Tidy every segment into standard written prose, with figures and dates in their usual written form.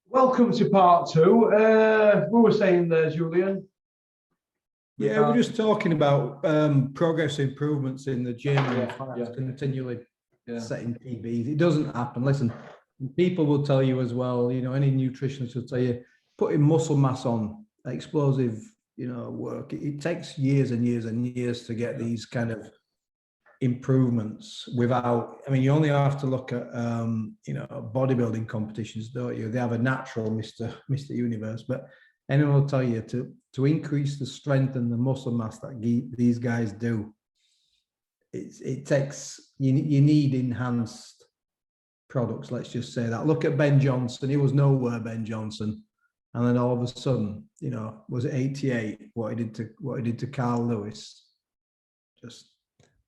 Welcome to part two. We were saying there, Julian. Yeah, we're just talking about progress improvements in the gym and continually setting PBs. It doesn't happen. Listen, people will tell you as well, you know, any nutritionist will tell you, putting muscle mass on, explosive, you know, work. It takes years and years and years to get these kind of improvements without, I mean, you only have to look at, you know, bodybuilding competitions, don't you? They have a natural Mr. Universe, but anyone will tell you to increase the strength and the muscle mass that these guys do, it takes, you need enhanced products, let's just say that. Look at Ben Johnson. He was nowhere, Ben Johnson, and then all of a sudden, you know, was it 88, what he did to Carl Lewis? Just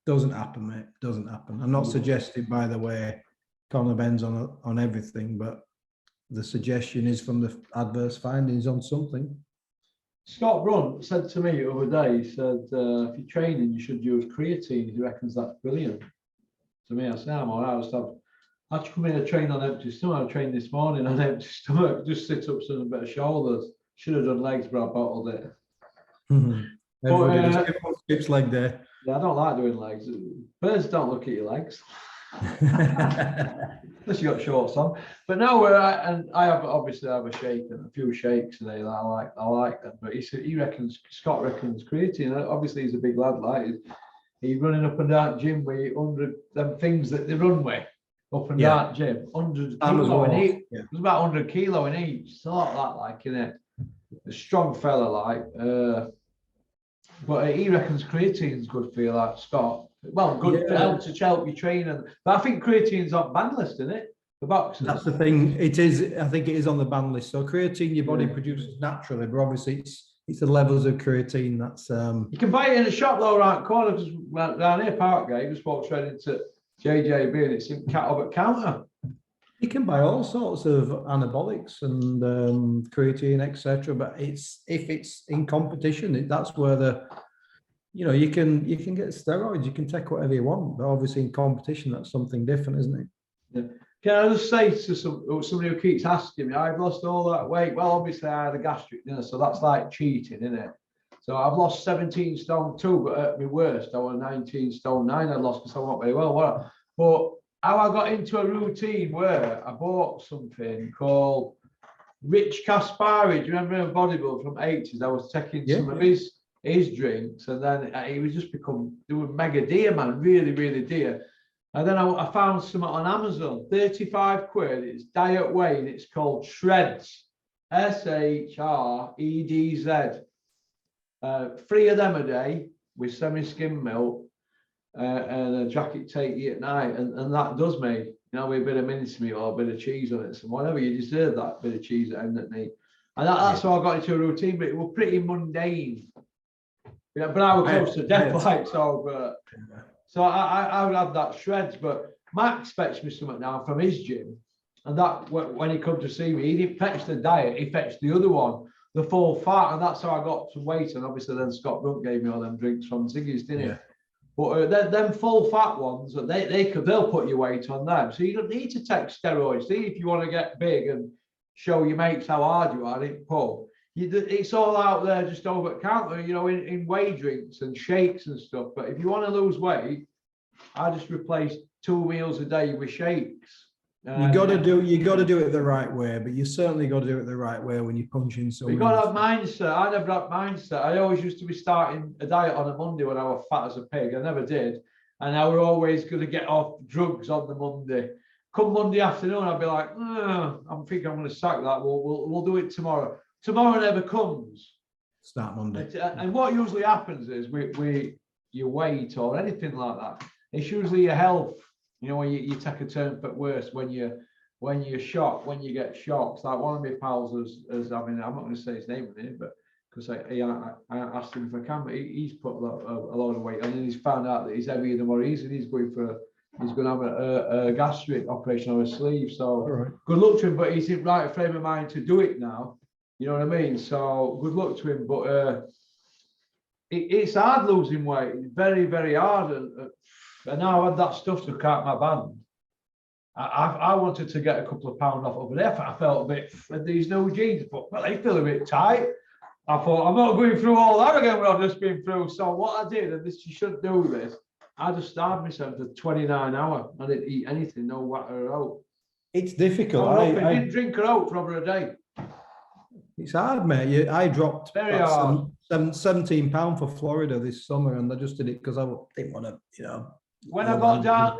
doesn't happen, mate. Doesn't happen. I'm not suggesting, by the way, Conor Ben's on everything, but the suggestion is from the adverse findings on something. Scott Brunt said to me the other day, he said, if you're training, you should use creatine. He reckons that's brilliant. To me, I said, I'm all right. I had to come in and train on empty stomach. I trained this morning on empty stomach, just sit-ups and a bit of shoulders. Should have done legs, but I bottled it. Everybody just skips leg day. Yeah, I don't like doing legs. Birds don't look at your legs. Unless you got shorts on. But no, and I have obviously have a shake and a few shakes today that I like them. But Scott reckons creatine. Obviously, he's a big lad, like he's running up and down gym with 100 them things that they run with up and down gym. 100 kilo in each. Yeah. It was about 100 kilo in each. It's a lot of that, like, in it. A strong fella, like. But he reckons creatine's good for you, like Scott. Well, good to help you train. But I think creatine's on ban list, isn't it? The boxers. That's the thing. It is. I think it is on the ban list. So creatine, your body produces naturally, but obviously it's the levels of creatine that's. You can buy it in a shop though, right corner, just down here, Parkgate. Just walk straight into JJB, and it's in over counter. You can buy all sorts of anabolics and creatine, etc. But if it's in competition, that's where you know, you can get steroids. You can take whatever you want, but obviously in competition, that's something different, isn't it? Yeah. Can I just say to somebody who keeps asking me, I've lost all that weight. Well, obviously I had a gastric dinner, so that's like cheating, isn't it? So I've lost 17 stone too, but at my worst, I was 19 stone 9. I lost because I wasn't very well. But how I got into a routine where I bought something called Rich Caspari. Do you remember a bodybuilder from 80s? I was taking some of his drinks, and then he was just doing mega dear, man, really, really dear. And then I found something on Amazon, 35 quid. It's diet whey, and it's called Shreds, SHREDZ. 3 of them a day with semi-skim milk. And a jacket take you at night, and that does me, you know, with a bit of mincemeat or a bit of cheese on it, so whatever, you deserve that bit of cheese at end at night. And that's how I got into a routine, but it was pretty mundane. Yeah, but I was close to death, like, so. So I would have that Shreds, but Max fetched me something now from his gym, and that when he come to see me, he didn't fetch the diet, he fetched the other one, the full fat, and that's how I got some weight. And obviously then Scott Brunt gave me all them drinks from Ziggy's, didn't he? But them full fat ones, they'll put your weight on them. So you don't need to take steroids. See, if you want to get big and show your mates how hard you are in pub, it's all out there just over the counter, you know, in whey drinks and shakes and stuff. But if you want to lose weight, I just replace 2 meals a day with shakes. You got to do it the right way, but you certainly got to do it the right way when you're punching someone. You got to have mindset. I never had mindset. I always used to be starting a diet on a Monday when I was fat as a pig. I never did, and I were always going to get off drugs on the Monday. Come Monday afternoon, I'd be like, I'm thinking I'm going to sack that. We'll do it tomorrow. Tomorrow never comes. Start Monday. And what usually happens is with your weight or anything like that, it's usually your health. You know, when you take a turn for worse, when you're shocked, when you get shocked. Like one of my pals is I mean, I'm not going to say his name in here, but because I asked him if I can, but he's put a lot of weight on, and he's found out that he's heavier than what he is, and he's going to have a gastric operation on his sleeve. So good luck to him, but he's in right frame of mind to do it now. You know what I mean? So good luck to him, but it's hard losing weight. It's very, very hard. And now I had that stuff to cut my band. I wanted to get a couple of pounds off over there. I felt a bit, these new jeans, but well, they feel a bit tight. I thought, I'm not going through all that again when I've just been through. So what I did, and this, you shouldn't do this, I just starved myself for 29 hours. I didn't eat anything, no water or oat. It's difficult. I didn't drink her out for over a day. It's hard, mate. I dropped Very hard. £17 for Florida this summer, and I just did it because I didn't want to, When I got down,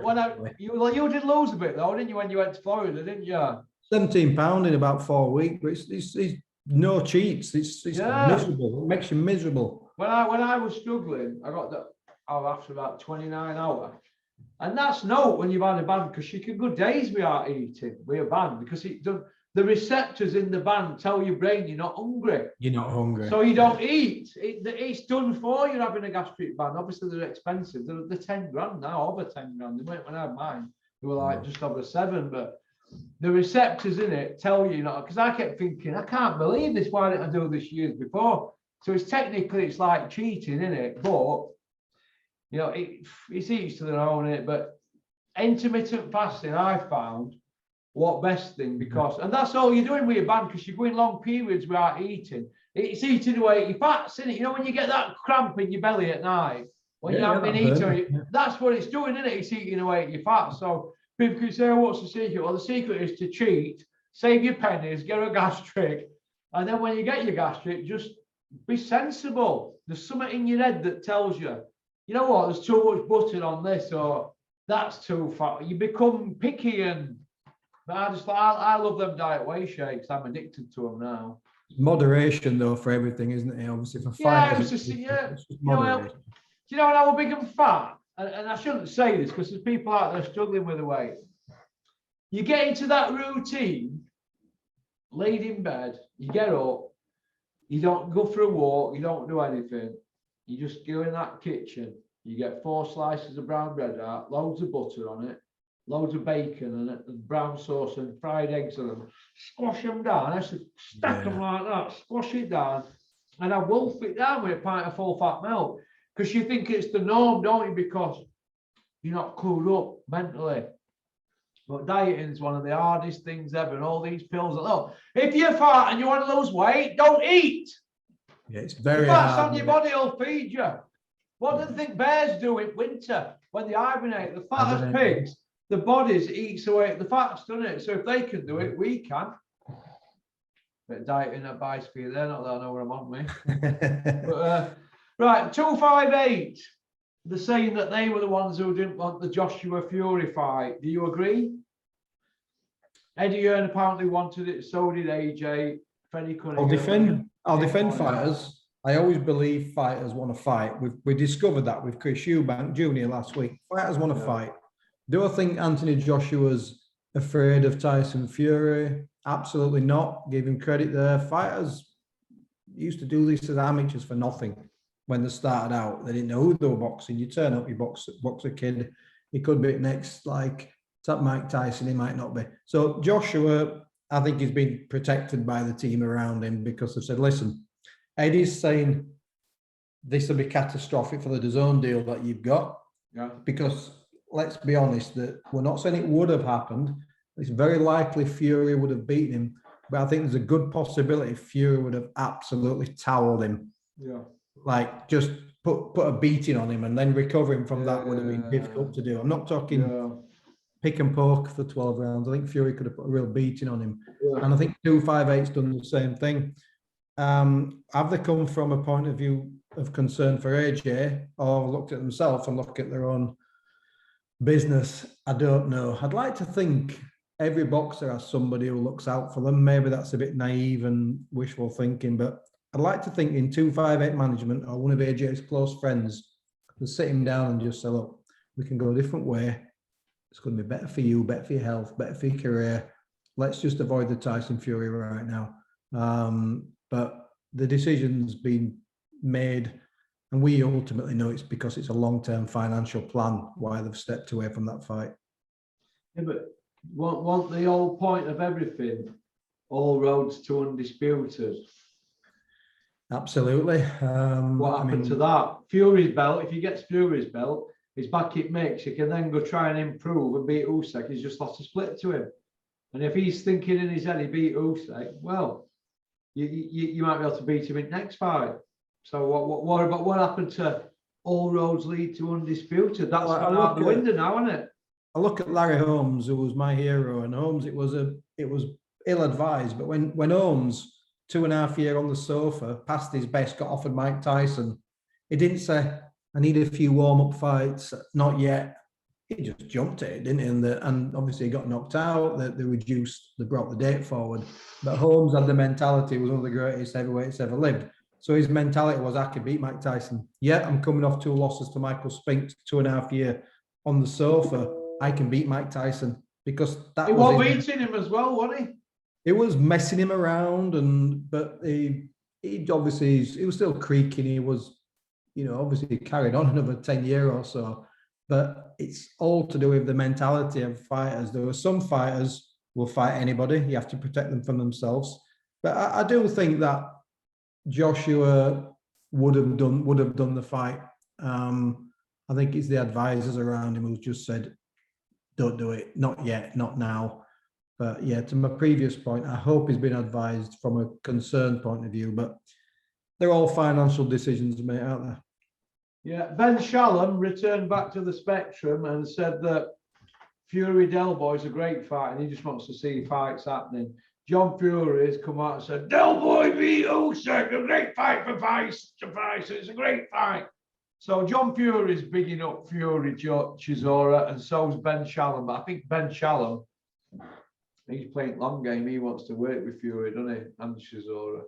you did lose a bit though, didn't you, when you went to Florida, didn't you? £17 in about 4 weeks, but it's no cheats. It's miserable. It makes you miserable. When I was struggling, I got after about 29 hours. And that's no when you've had a band, because you can go days without eating with a band, because the receptors in the band tell your brain you're not hungry. You're not hungry. So you don't eat. It's done for you having a gastric band. Obviously, they're expensive. They're 10 grand now, over 10 grand. They went when I had mine. They were like just over 7. But the receptors in it tell you not, because I kept thinking, I can't believe this. Why didn't I do this years before? So it's like cheating, isn't it? But it's each to their own, innit? But intermittent fasting, I found what best thing, because and that's all you're doing with your band, because you're going long periods without eating. It's eating away your fats, isn't it? When you get that cramp in your belly at night when you haven't been eating, that's what it's doing, isn't it? It's eating away your fats. So people can say, what's the secret? Well, the secret is to cheat, save your pennies, get a gastric, and then when you get your gastric, just be sensible. There's something in your head that tells you, you know what, there's too much butter on this, or that's too fat. You become picky. But I love them diet whey shakes. I'm addicted to them now. Moderation though for everything, isn't it? Obviously for fighters. Do you know when I was big and fat? And I shouldn't say this because there's people out there struggling with the weight. You get into that routine, laid in bed, you get up, you don't go for a walk, you don't do anything. You just go in that kitchen, you get 4 slices of brown bread out, loads of butter on it, loads of bacon on it, and brown sauce and fried eggs on them. Squash them down. I should stack them like that, squash it down, and I wolf it down with a pint of full fat milk. Because you think it's the norm, don't you? Because you're not cooled up mentally. But dieting is one of the hardest things ever. And all these pills, if you're fat and you want to lose weight, don't eat. Yeah, it's very hard. Fats on your body will feed you. What do you think bears do in winter when they hibernate? The fattest pigs, the bodies eats away the fats, doesn't it? So if they can do it, we can. But dieting advice for you there, not that I know where I'm on, mate. But, right, 258. They're saying that they were the ones who didn't want the Joshua Fury fight. Do you agree? Eddie Hearn apparently wanted it, so did AJ. Freddie Cunningham. I'll defend fighters. I always believe fighters want to fight. We discovered that with Chris Eubank Jr. last week. Fighters want to fight. Do I think Anthony Joshua's afraid of Tyson Fury? Absolutely not. Give him credit there. Fighters used to do this as amateurs for nothing. When they started out, they didn't know who they were boxing. You turn up, you box a kid. He could be next, like that Mike Tyson. He might not be. So Joshua, I think he's been protected by the team around him because they've said, listen, Eddie's saying this will be catastrophic for the DAZN deal that you've got. Yeah. Because let's be honest, that we're not saying it would have happened. It's very likely Fury would have beaten him, but I think there's a good possibility Fury would have absolutely towelled him. Yeah. Like just put a beating on him and then recovering from that would have been difficult to do. I'm not talking pick and poke for 12 rounds. I think Fury could have put a real beating on him. Yeah. And I think 258's done the same thing. Have they come from a point of view of concern for AJ or looked at themselves and looked at their own business? I don't know. I'd like to think every boxer has somebody who looks out for them. Maybe that's a bit naive and wishful thinking, but I'd like to think in 258 management or one of AJ's close friends to sit him down and just say, look, we can go a different way. It's going to be better for you, better for your health, better for your career. Let's just avoid the Tyson Fury right now. But the decision's been made, and we ultimately know it's because it's a long-term financial plan why they've stepped away from that fight. Yeah, but want the whole point of everything, all roads to undisputed. Absolutely. What happened to that? Fury's belt, if he gets Fury's belt, his back it makes, he can then go try and improve and beat Usyk. He's just lost a split to him. And if he's thinking in his head he beat Usyk, well, you might be able to beat him in next fight. So what happened to all roads lead to undisputed? That's gone out the window now, isn't it? I look at Larry Holmes, who was my hero, and Holmes, it was ill-advised, but when Holmes, 2.5 years on the sofa, passed his best, got offered Mike Tyson, he didn't say, I need a few warm-up fights, not yet. He just jumped at it, didn't he? And obviously he got knocked out, they brought the date forward. But Holmes had the mentality, he was one of the greatest heavyweights ever lived. So his mentality was, I can beat Mike Tyson. Yeah, I'm coming off 2 losses to Michael Spinks, 2.5 years on the sofa. I can beat Mike Tyson, because that was beating him as well, wasn't he? It was messing him around, but he obviously, he was still creaking. He was, obviously carried on another 10 years or so. But it's all to do with the mentality of fighters. There were some fighters who will fight anybody. You have to protect them from themselves. But I do think that Joshua would have done the fight. I think it's the advisors around him who's just said, don't do it, not yet, not now. But yeah, to my previous point, I hope he's been advised from a concerned point of view, but they're all financial decisions, mate, aren't they? Yeah, Ben Shalom returned back to the Spectrum and said that Fury Del Boy's a great fight and he just wants to see fights happening. John Fury has come out and said, Del Boy beat Usyk, a great fight for Vice. It's a great fight. So John Fury's bigging up Fury Chisora, and so is Ben Shalom. But I think Ben Shalom, he's playing long game. He wants to work with Fury, doesn't he? And Chisora.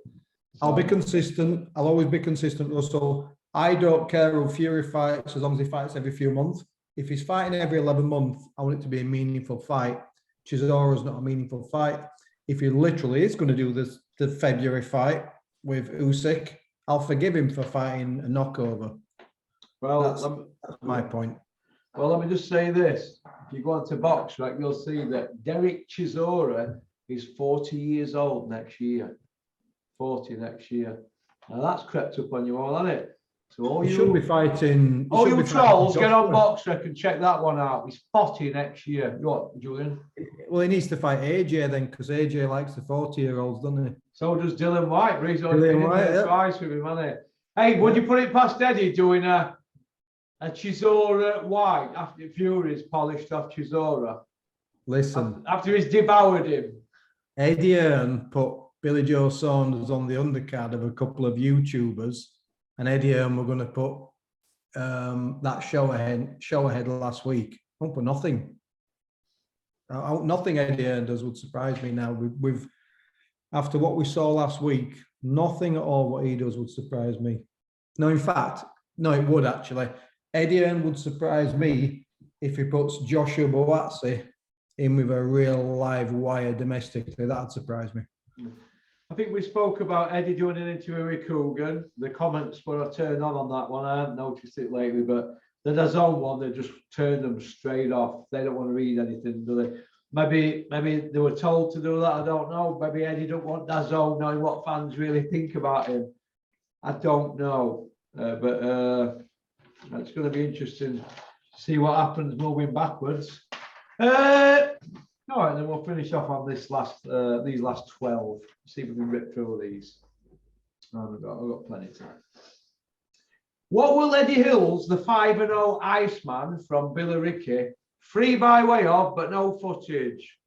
So, I'll be consistent. I'll always be consistent, Russell. I don't care who Fury fights as long as he fights every few months. If he's fighting every 11 months, I want it to be a meaningful fight. Chisora's not a meaningful fight. If he literally is going to do the February fight with Usyk, I'll forgive him for fighting a knockover. Well, that's my point. Well, let me just say this. If you go on to BoxRec, you'll see that Derek Chisora is 40 years old next year. 40 next year. Now that's crept up on you all, hasn't it? So all you should be fighting. All you trolls, get on BoxRec and check that one out. He's 40 next year. What, Julian? Well, he needs to fight AJ then, because AJ likes the 40-year-olds, doesn't he? So does Dylan White. But he's only been in there twice with him, hasn't he? Hey, would you put it past Eddie doing a Chisora White after Fury's polished off Chisora? Listen. After he's devoured him. Eddie Hearn put Billy Joe Saunders on the undercard of a couple of YouTubers, and Eddie Hearn were going to put that show ahead last week. I won't put nothing. Nothing Eddie Hearn does would surprise me now. We've after what we saw last week, nothing at all what he does would surprise me. No, in fact, no, it would actually. Eddie Hearn would surprise me if he puts Joshua Buatsi in with a real live wire domestically. That'd surprise me. I think we spoke about Eddie doing an interview with Coogan. The comments were turned on that one. I haven't noticed it lately, but the DAZN one, they just turned them straight off. They don't want to read anything, do they? Maybe they were told to do that. I don't know. Maybe Eddie don't want DAZN knowing what fans really think about him. I don't know, but it's going to be interesting to see what happens moving backwards. All right, then we'll finish off on these last 12. See if we can rip through these. I've got plenty of time. What will Eddie Hills, the 5-0 Iceman from Billericay, free by way of, but no footage?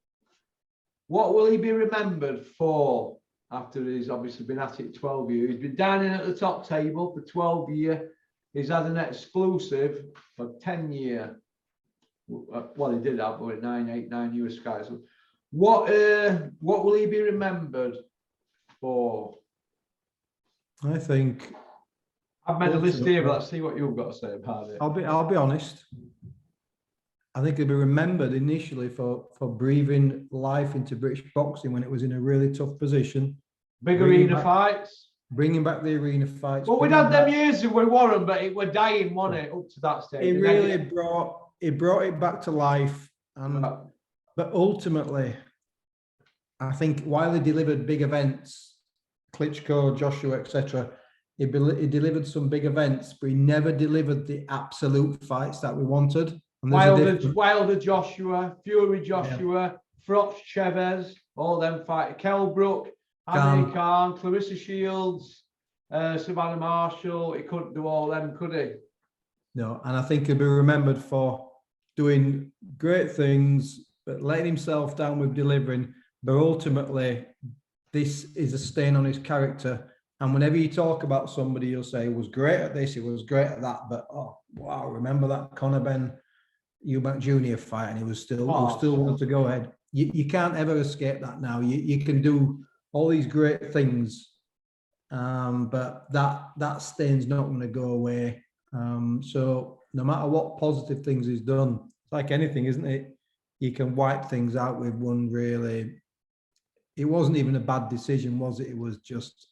What will he be remembered for after he's obviously been at it 12 years? He's been dining at the top table for 12 years. He's had an exclusive for 10 years. Well, he did have 9 US guys. What will he be remembered for? I think I've made a list here, but let's see what you've got to say about it. I'll be honest. I think he'll be remembered initially for breathing life into British boxing when it was in a really tough position. Big arena fights. Bringing back the arena fights. Well, we'd had them years with Warren, but it were dying, wasn't it, up to that stage? It really brought it back to life. But ultimately, I think while he delivered big events, Klitschko, Joshua, etc., He delivered some big events, but he never delivered the absolute fights that we wanted. And Wilder Joshua, Fury Joshua, Froch Chavez, all them fight. Kell Brook, Amir Khan, Clarissa Shields, Savannah Marshall. He couldn't do all them, could he? No, and I think he'll be remembered for doing great things, but letting himself down with delivering. But ultimately, this is a stain on his character. And whenever you talk about somebody, you'll say, he was great at this, he was great at that. But, oh, wow, remember that Conor Benn Eubank Jr. fight, and he was still wanted to go ahead. You can't ever escape that now. You can do all these great things, but that stain's not going to go away. So no matter what positive things he's done, it's like anything, isn't it? You can wipe things out with one really. It wasn't even a bad decision, was it? It was just,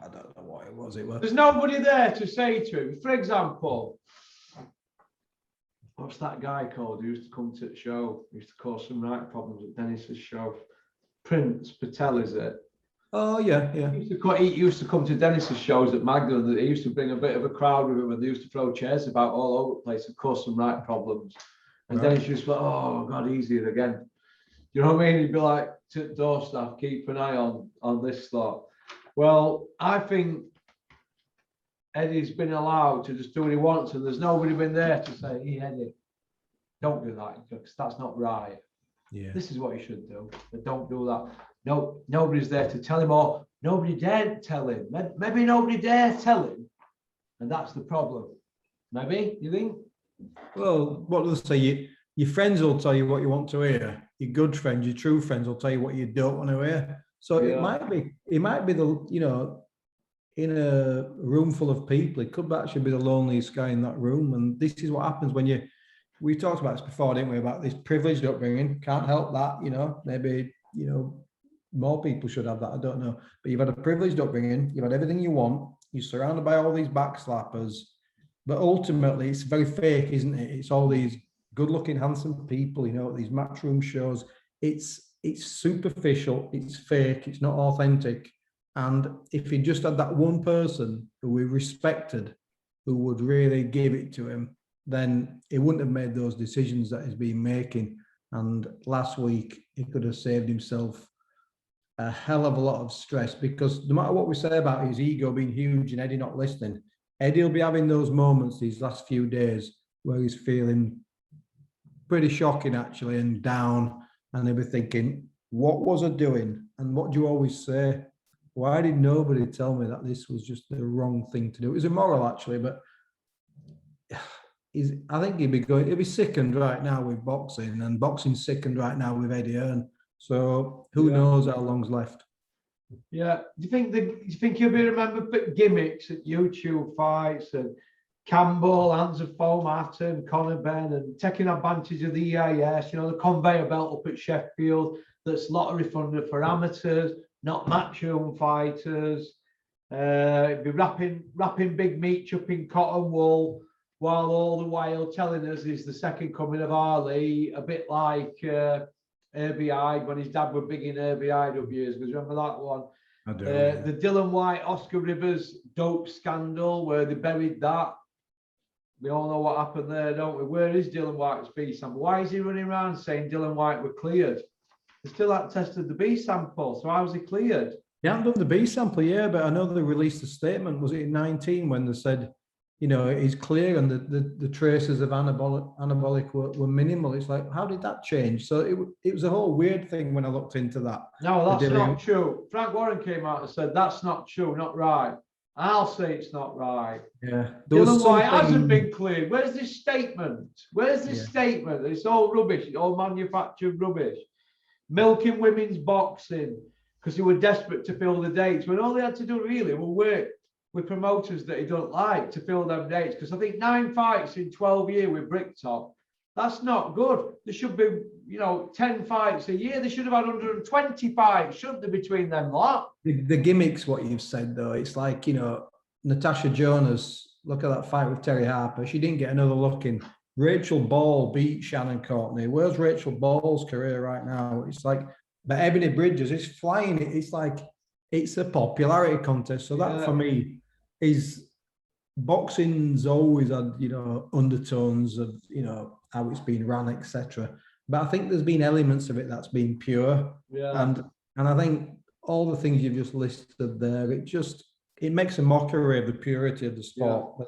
I don't know what it was. There's nobody there to say to him. For example, what's that guy called who used to come to the show? He used to cause some right problems at Dennis's show. Prince Patel, is it? Oh, yeah. He used to come to Dennis's shows at Magdalen. He used to bring a bit of a crowd with him, and they used to throw chairs about all over the place and cause some right problems. And Dennis used to be like, oh, God, easier again. You know what I mean? He'd be like, to door staff, keep an eye on this lot. Well, I think Eddie's been allowed to just do what he wants, and there's nobody been there to say, hey, Eddie, don't do that, because that's not right. Yeah. This is what you should do, but don't do that. No, nobody's there to tell him, or nobody dared tell him. Maybe nobody dare tell him, and that's the problem. Maybe, you think? Well, what do they say? Your friends will tell you what you want to hear. Your good friends, your true friends will tell you what you don't want to hear. So it might be the, you know, in a room full of people, it could actually be the loneliest guy in that room. And this is what happens when we talked about this before, didn't we? About this privileged upbringing. Can't help that, you know, maybe, you know, more people should have that. I don't know. But you've had a privileged upbringing. You've had everything you want. You're surrounded by all these backslappers. But ultimately, it's very fake, isn't it? It's all these good-looking, handsome people, you know, these matchroom shows. It's superficial, it's fake, it's not authentic. And if he just had that one person who we respected, who would really give it to him, then he wouldn't have made those decisions that he's been making. And last week, he could have saved himself a hell of a lot of stress, because no matter what we say about his ego being huge and Eddie not listening, Eddie will be having those moments these last few days where he's feeling pretty shocking, actually, and down, and he'll be thinking, what was I doing? And what do you always say? Why did nobody tell me that this was just the wrong thing to do? It was immoral, actually, but I think he'd be sickened right now with boxing, and boxing's sickened right now with Eddie Hearn. So who knows how long's left? Yeah. Do you think he'll be remembered gimmicks at YouTube fights and Campbell, Hands of Foam Atom, Conor Benn, and taking advantage of the EIS, you know, the conveyor belt up at Sheffield that's lottery funded for amateurs, not matchroom fighters. Be wrapping big meat up in cotton wool, while all the while telling us he's the second coming of Ali, a bit like Herbie Hyde when his dad were big in Herbie Hyde of years. Because remember that one? I do. The Dylan White, Oscar Rivers dope scandal where they buried that. We all know what happened there, don't we? Where is Dylan White's B sample? Why is he running around saying Dylan White were cleared? They still haven't tested the B sample, so how was he cleared? They haven't done the B sample, yeah, but I know they released a statement, was it in 19, when they said, you know, he's clear and the traces of anabolic were minimal. It's like, how did that change? So it was a whole weird thing when I looked into that. No, that's not true. Frank Warren came out and said, that's not true, not right. I'll say it's not right. Yeah. Dylan White hasn't been cleared. Where's this statement? Where's this statement? It's all rubbish. It's all manufactured rubbish. Milking women's boxing because they were desperate to fill the dates when all they had to do really was work with promoters that he don't like to fill them dates. Because I think 9 fights in 12 years with Bricktop, that's not good. There should be, you know, 10 fights a year. They should have had 120 fights, shouldn't they, between them lot? The gimmick's what you've said, though. It's like, you know, Natasha Jonas, look at that fight with Terry Harper. She didn't get another look in. Rachel Ball beat Shannon Courtney. Where's Rachel Ball's career right now? It's like, but Ebony Bridges is flying. It's like, it's a popularity contest. So that for me is boxing's always had, you know, undertones of, you know, how it's been run, etc. But I think there's been elements of it that's been pure. And I think all the things you've just listed there, it makes a mockery of the purity of the sport.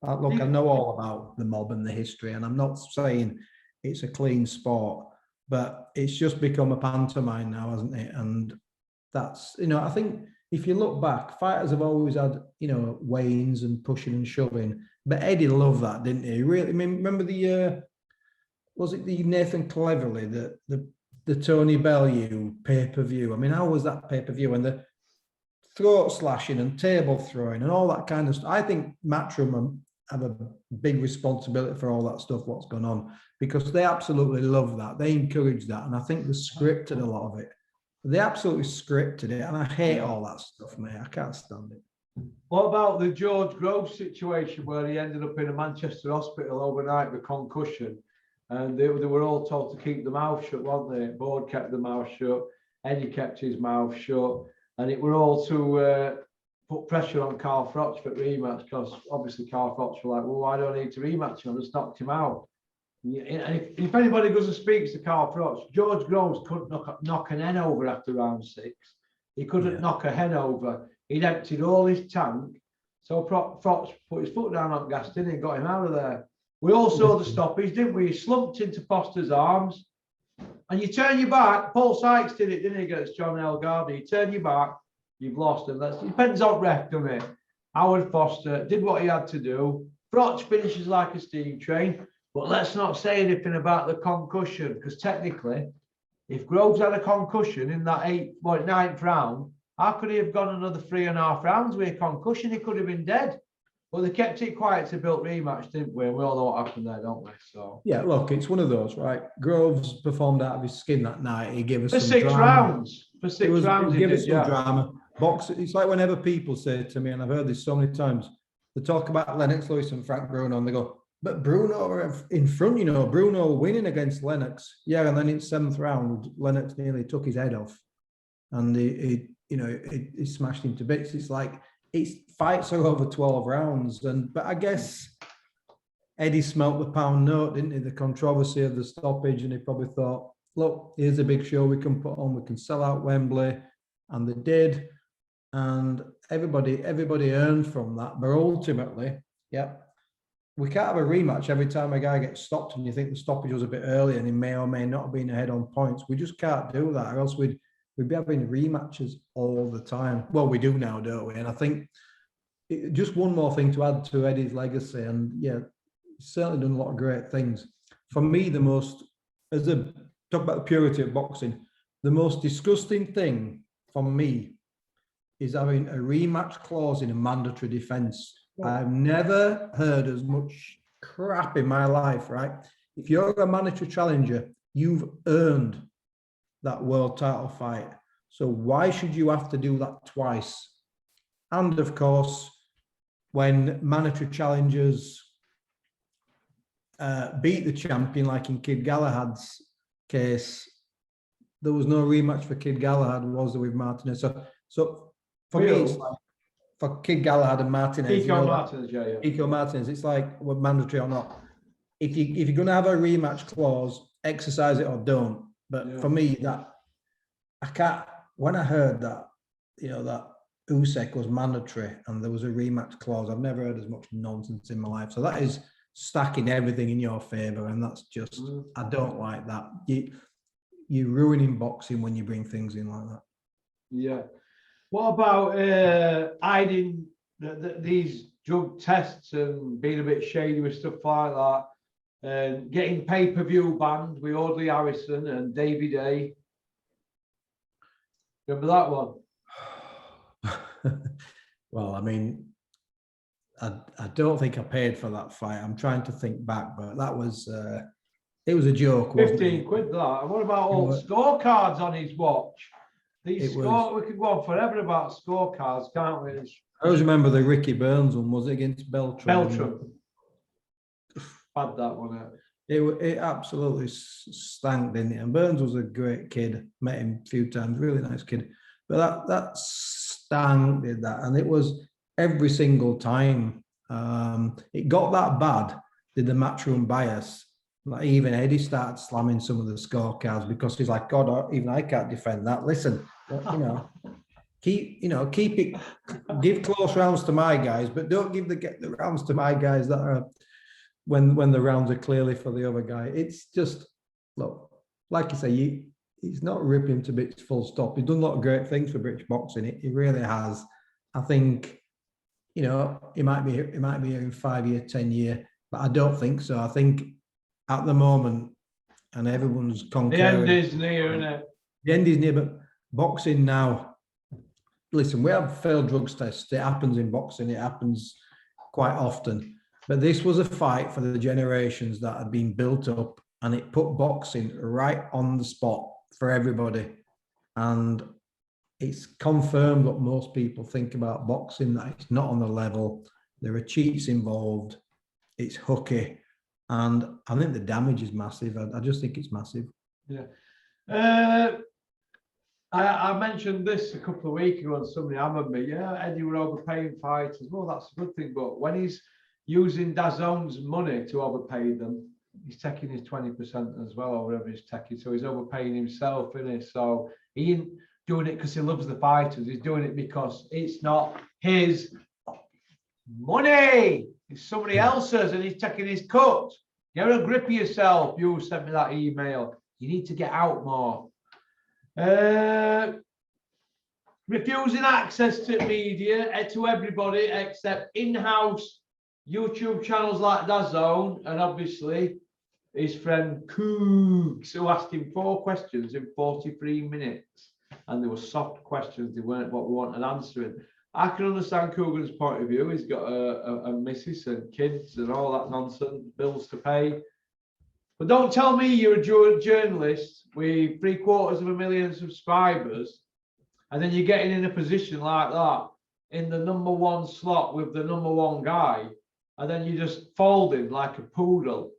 Look, I know all about the mob and the history, and I'm not saying it's a clean sport, but it's just become a pantomime now, hasn't it? And that's, you know, I think if you look back, fighters have always had, you know, wanes and pushing and shoving. But Eddie loved that, didn't he? Really, I mean, remember was it the Nathan Cleverly, the Tony Bellew pay-per-view? I mean, how was that pay-per-view? And the throat slashing and table throwing and all that kind of stuff. I think Matchroom have a big responsibility for all that stuff, what's going on, because they absolutely love that. They encourage that. And I think they scripted a lot of it. They absolutely scripted it. And I hate all that stuff, mate. I can't stand it. What about the George Groves situation where he ended up in a Manchester hospital overnight with concussion? And they were all told to keep the mouth shut, weren't they? Board kept the mouth shut. Eddie kept his mouth shut. And it were all to put pressure on Carl Froch for rematch, because obviously Carl Froch were like, well, why do I need to rematch him? I just knocked him out. And if anybody goes and speaks to Carl Froch, George Groves couldn't knock an hen over after round 6. He couldn't knock a hen over. He'd emptied all his tank. So Froch put his foot down on gas, didn't he? Got him out of there. We all saw the stoppage, didn't we? He slumped into Foster's arms. And you turn your back. Paul Sykes did it, didn't he, against John Elgardy? You turn your back, you've lost him. It depends on ref, doesn't it? Howard Foster did what he had to do. Froch finishes like a steam train. But let's not say anything about the concussion, because technically, if Groves had a concussion in that 9th round, how could he have gone another 3.5 rounds with a concussion? He could have been dead. But they kept it quiet to build rematch, didn't we? And we all know what happened there, don't we? So yeah, look, it's one of those, right? Groves performed out of his skin that night. He gave us for some 6 drama. rounds. For 6 rounds, he gave us some drama. It's like whenever people say to me, and I've heard this so many times, they talk about Lennox Lewis and Frank Bruno, and they go, but Bruno were in front, you know, Bruno winning against Lennox. Yeah, and then in 7th round, Lennox nearly took his head off. And he smashed him to bits. It's like, fights are over 12 rounds. But I guess Eddie smelt the pound note, didn't he? The controversy of the stoppage, and he probably thought, look, here's a big show we can put on. We can sell out Wembley. And they did. And everybody earned from that. But ultimately, we can't have a rematch every time a guy gets stopped and you think the stoppage was a bit early and he may or may not have been ahead on points. We just can't do that, or else we'd be having rematches all the time. Well, we do now, don't we? And I think just one more thing to add to Eddie's legacy, and he's certainly done a lot of great things. For me, talk about the purity of boxing, the most disgusting thing for me is having a rematch clause in a mandatory defense. I've never heard as much crap in my life, right? If you're a mandatory challenger, you've earned that world title fight. So why should you have to do that twice? And of course, when mandatory challengers beat the champion, like in Kid Galahad's case, there was no rematch for Kid Galahad, was there, with Martinez? So for me, it's like, for Kid Galahad and Martinez, Pico Martinez, it's like, we're mandatory or not. If you're going to have a rematch clause, exercise it or don't. But for me, that I can't. When I heard that, that Usyk was mandatory and there was a rematch clause, I've never heard as much nonsense in my life. So that is stacking everything in your favor, and that's just, I don't like that. You're ruining boxing when you bring things in like that. Yeah. What about hiding these drug tests and being a bit shady with stuff like that, and getting pay-per-view banned with Audley Harrison and Davey Day? Remember that one? Well, I mean, I don't think I paid for that fight. I'm trying to think back, but that was it was a joke. 15 quid that. And what about all the scorecards on his watch? We could go on forever about scorecards, can't we? I always remember the Ricky Burns one. Was it against Beltran? Had that one out. It absolutely stank, didn't it? And Burns was a great kid. Met him a few times. Really nice kid. But that Stan did that, and it was every single time. It got that bad, did the matchroom bias. Like even Eddie started slamming some of the scorecards because he's like, God, even I can't defend that. Listen, keep it, give close rounds to my guys, but don't get the rounds to my guys that are when the rounds are clearly for the other guy. It's just, look, like you say, he's not ripping to bits full stop. He's done a lot of great things for British boxing. He really has. I think, he might be here in 5 year, 10 year, but I don't think so. I think at the moment, and everyone's concurring. The end is near, isn't it? The end is near, but boxing now, listen, we have failed drugs tests. It happens in boxing. It happens quite often. But this was a fight for the generations that had been built up, and it put boxing right on the spot for everybody. And it's confirmed what most people think about boxing, that it's not on the level. There are cheats involved. It's hooky. And I think the damage is massive. I just think it's massive. Yeah. I mentioned this a couple of weeks ago and somebody hammered me. Yeah, Eddie were overpaying fighters. Well, that's a good thing. But when he's using DAZN's money to overpay them, he's taking his 20% as well, or whatever he's taking. So he's overpaying himself, isn't he? So he ain't doing it because he loves the fighters. He's doing it because it's not his money. It's somebody else's, and he's taking his cut. Get a grip of yourself. You sent me that email. You need to get out more. Refusing access to media to everybody except in-house YouTube channels like DAZN, and obviously his friend Coogs, who asked him 4 questions in 43 minutes, and they were soft questions. They weren't what we wanted answering. I can understand Coogan's point of view. He's got a missus and kids and all that nonsense, bills to pay. But don't tell me you're a journalist with 750,000 subscribers, and then you're getting in a position like that in the #1 slot with the #1 guy, and then you're just folding like a poodle.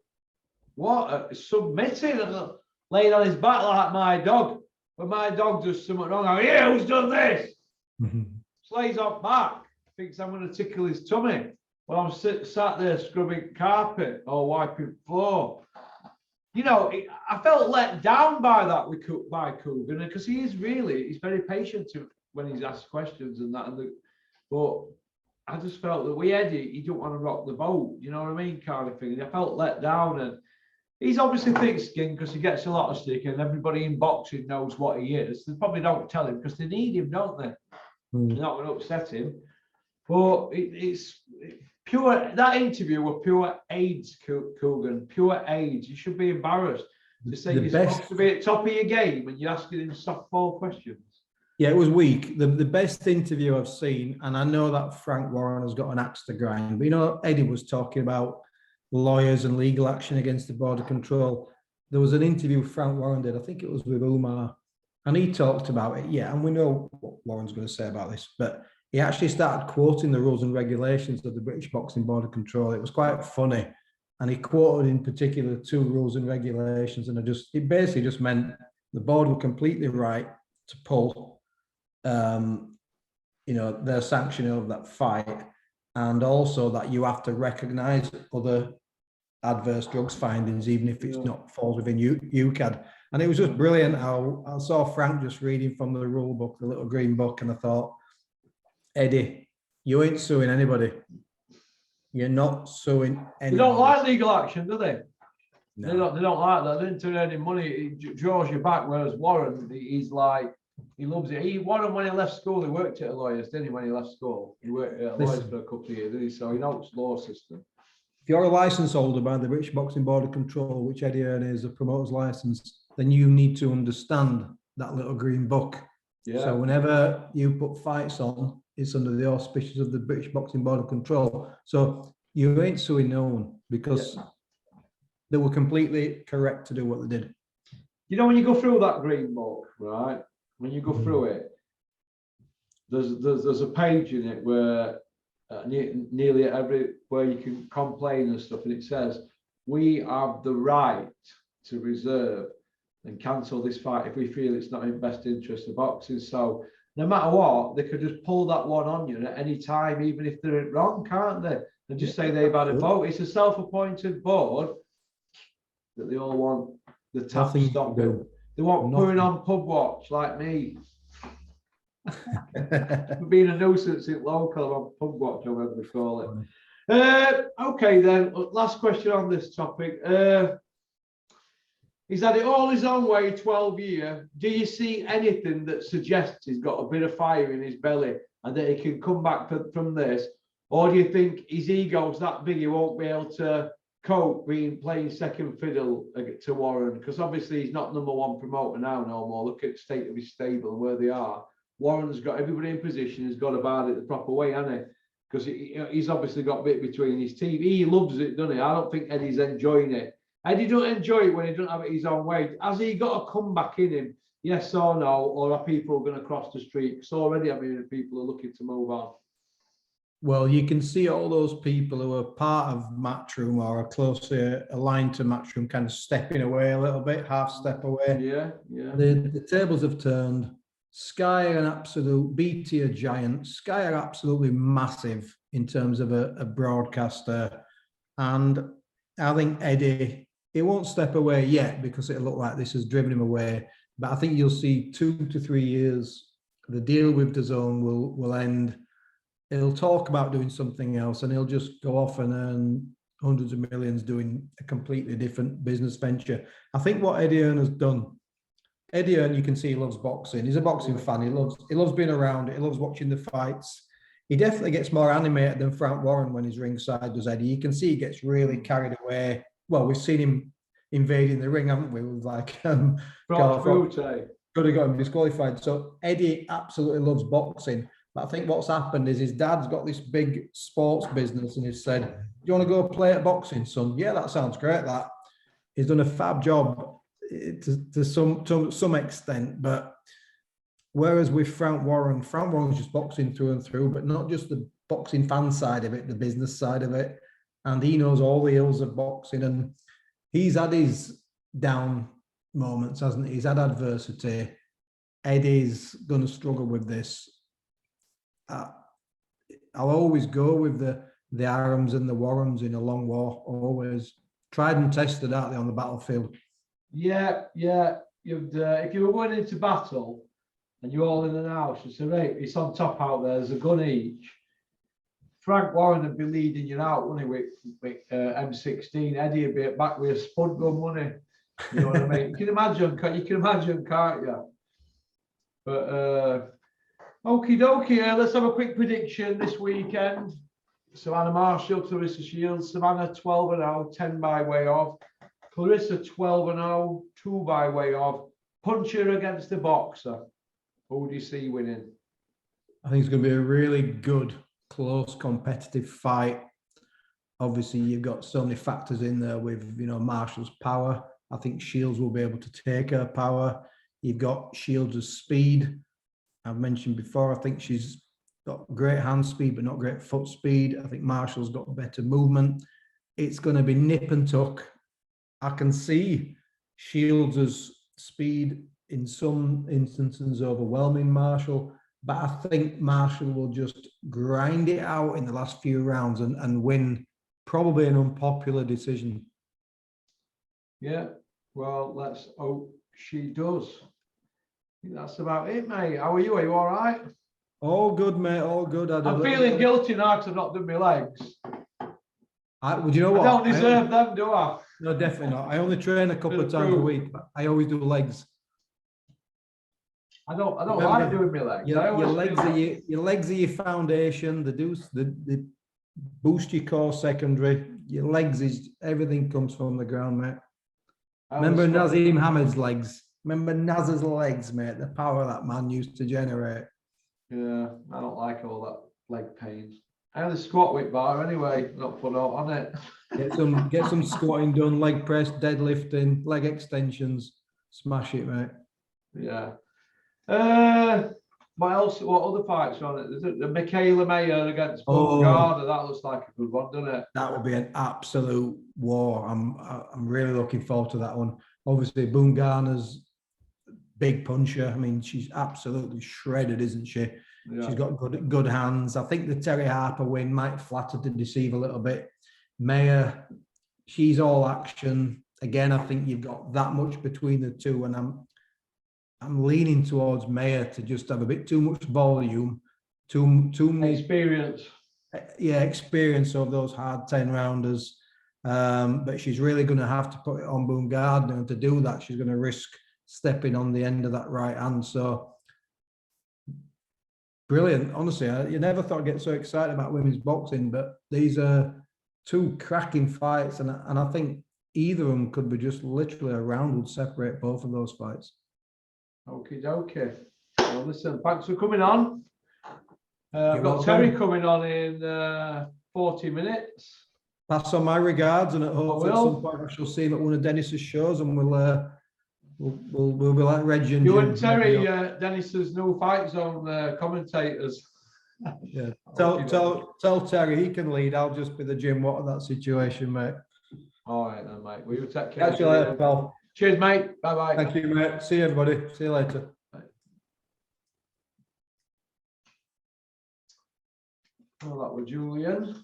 What? Submitting and laying on his back like my dog. When my dog does something wrong, I'm, yeah, who's done this? Lays off back, thinks I'm going to tickle his tummy while I'm sat there scrubbing carpet or wiping floor. I felt let down by that by Coogan, because he's very patient when he's asked questions and that. But I just felt that we Eddie, he don't want to rock the boat, you know what I mean, kind of thing. And I felt let down, and he's obviously thick-skinned because he gets a lot of stick, and everybody in boxing knows what he is. They probably don't tell him because they need him, don't they? They're not going to upset him. But it's pure, that interview was pure AIDS, Coogan, pure AIDS. You should be embarrassed to say you're supposed to be at top of your game and you're asking him softball questions. Yeah, it was weak. The best interview I've seen, and I know that Frank Warren has got an axe to grind, but Eddie was talking about lawyers and legal action against the border control. There was an interview Frank Warren did, I think it was with Umar, and he talked about it. Yeah, and we know what Warren's going to say about this, but he actually started quoting the rules and regulations of the British Boxing Border Control. It was quite funny. And he quoted in particular 2 rules and regulations. And it basically just meant the board were completely right to pull, their sanctioning of that fight. And also that you have to recognize other adverse drugs findings, even if it's not falls within UKAD. And it was just brilliant how I saw Frank just reading from the rule book, the little green book, and I thought, Eddie, you ain't suing anybody. You're not suing anybody. They don't like legal action, do they? No. They don't like that. They didn't turn any money. It draws you back. Whereas Warren, he's like, he loves it. Warren, when he left school, he worked at a lawyer's, didn't he? When he left school, he worked at a lawyer's for a couple of years, didn't he? So he knows the law system. If you're a license holder by the British Boxing Border Control, which Eddie Earn is, a promoter's license, then you need to understand that little green book. Yeah. So whenever you put fights on, it's under the auspices of the British Boxing Border Control. So you ain't suing no one because they were completely correct to do what they did. When you go through that green book, right? When you go through it, there's a page in it where nearly where you can complain and stuff, and it says we have the right to reserve and cancel this fight if we feel it's not in best interest of boxing. So no matter what, they could just pull that one on you at any time, even if they're wrong, can't they? And just say they've had a vote. It's a self-appointed board that they all want the tap stop. They want putting on pub watch like me. Being a nuisance in local on pub watch, or whatever they call it. Okay, then. Last question on this topic. He's had it all his own way, 12 years. Do you see anything that suggests he's got a bit of fire in his belly and that he can come back from this? Or do you think his ego's that big he won't be able to cope playing second fiddle to Warren? Because obviously he's not number one promoter now no more. Look at the state of his stable and where they are. Warren's got everybody in position, he's got about it the proper way, hasn't he? Because he's obviously got a bit between his teeth. He loves it, doesn't he? I don't think Eddie's enjoying it. Eddie don't enjoy it when he doesn't have it his own way. Has he got a comeback in him? Yes or no? Or are people going to cross the street? Because already, I mean, people are looking to move on. Well, you can see all those people who are part of Matchroom or are closely aligned to Matchroom kind of stepping away a little bit, half step away. Yeah. The tables have turned. Sky are an absolute BT a giant. Sky are absolutely massive in terms of a broadcaster. And I think Eddie, he won't step away yet because it'll look like this has driven him away. But I think you'll see 2 to 3 years, the deal with DAZN will end. He'll talk about doing something else and he'll just go off and earn hundreds of millions doing a completely different business venture. I think what Eddie Hearn has done, Eddie Hearn, you can see he loves boxing. He's a boxing fan. He loves being around it. He loves watching the fights. He definitely gets more animated than Frank Warren when he's ringside, does Eddie? You can see he gets really carried away. Well, we've seen him invading the ring, haven't we? With like could have got him disqualified. So Eddie absolutely loves boxing. But I think what's happened is his dad's got this big sports business and he's said, do you want to go play at boxing, son? Yeah, that sounds great, that. He's done a fab job to some extent. But whereas with Frank Warren's just boxing through and through, but not just the boxing fan side of it, the business side of it. And he knows all the ills of boxing. And he's had his down moments, hasn't he? He's had adversity. Eddie's going to struggle with this. I'll always go with the Arams and the Warrens in a long war. Always tried and tested, aren't they, on the battlefield? Yeah. If you were going into battle and you're all in an house, you say, right, it's on top out there. There's a gun each. Frank Warren would be leading you out, wouldn't he, with M16. Eddie would be back with a spud gun, wouldn't he? You know what I mean? You can imagine, can't you? But okie dokie, let's have a quick prediction this weekend. Savannah Marshall, Clarissa Shields. Savannah 12-0, 10 by way of. Clarissa 12-0, 2 by way of. Puncher against the boxer. Who do you see winning? I think it's going to be a really good, close, competitive fight. Obviously, you've got so many factors in there with, Marshall's power. I think Shields will be able to take her power. You've got Shields' speed. I've mentioned before, I think she's got great hand speed, but not great foot speed. I think Marshall's got better movement. It's going to be nip and tuck. I can see Shields' speed in some instances overwhelming Marshall, but I think Marshall will just grind it out in the last few rounds and win probably an unpopular decision. Yeah, well, let's hope she does. That's about it, mate. How are you? Are you all right? All good, mate. All good. I'm feeling guilty now because I've not done my legs. Would you know what? I don't deserve them, do I? No, definitely not. I only train a couple of times a week, but I always do legs. I don't like doing my legs. Your legs are your foundation. They boost your core secondary. Your legs is everything comes from the ground, mate. Remember Nazim Hamed's legs? Remember Naz's legs, mate? The power that man used to generate. Yeah, I don't like all that leg pain. I only squat with bar anyway, not put out on it. Get some squatting done, leg press, deadlifting, leg extensions. Smash it, mate. Yeah. What else? What other fights are on it? Is it the Michaela Mayer against Bungard? That looks like a good one, doesn't it? That would be an absolute war. I'm really looking forward to that one. Obviously, Bungana's big puncher. I mean, she's absolutely shredded, isn't she? Yeah. She's got good hands. I think the Terry Harper win might flatter to deceive a little bit. Maya, she's all action. Again, I think you've got that much between the two, and I'm leaning towards Maya to just have a bit too much volume, too much experience. Yeah, experience of those hard 10-rounders. But she's really going to have to put it on Boone Gardner, and to do that, she's going to risk stepping on the end of that right hand. So brilliant. Honestly, you never thought I'd get so excited about women's boxing, but these are two cracking fights, and I think either of them could be just literally a round would separate both of those fights. Okay. Well, listen, thanks for coming on. I've got Terry coming on in 40 minutes. Pass on my regards, and at home at some point I shall see him at one of Dennis's shows, and we'll be like Reggie and you and Terry, Dennis's new Fight Zone commentators. Yeah, tell Terry he can lead. I'll just be the Jim Watt of that situation, mate. All right then, mate. Will you take care? Catch you later, pal. Cheers, mate. Bye bye. Thank you, mate. See you, everybody. See you later. Well, that was Julian.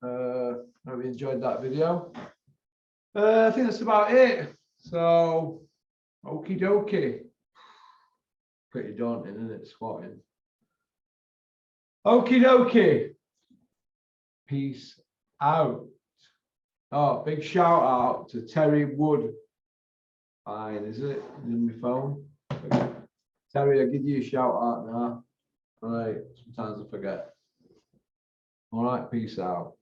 Hope you enjoyed that video. I think that's about it. So, okie dokie. Pretty daunting, isn't it? Squatting. Okie dokie. Peace out. Oh, big shout out to Terry Wood. Fine, is it? In my phone. Terry, I'll give you a shout out now. All right, sometimes I forget. All right, peace out.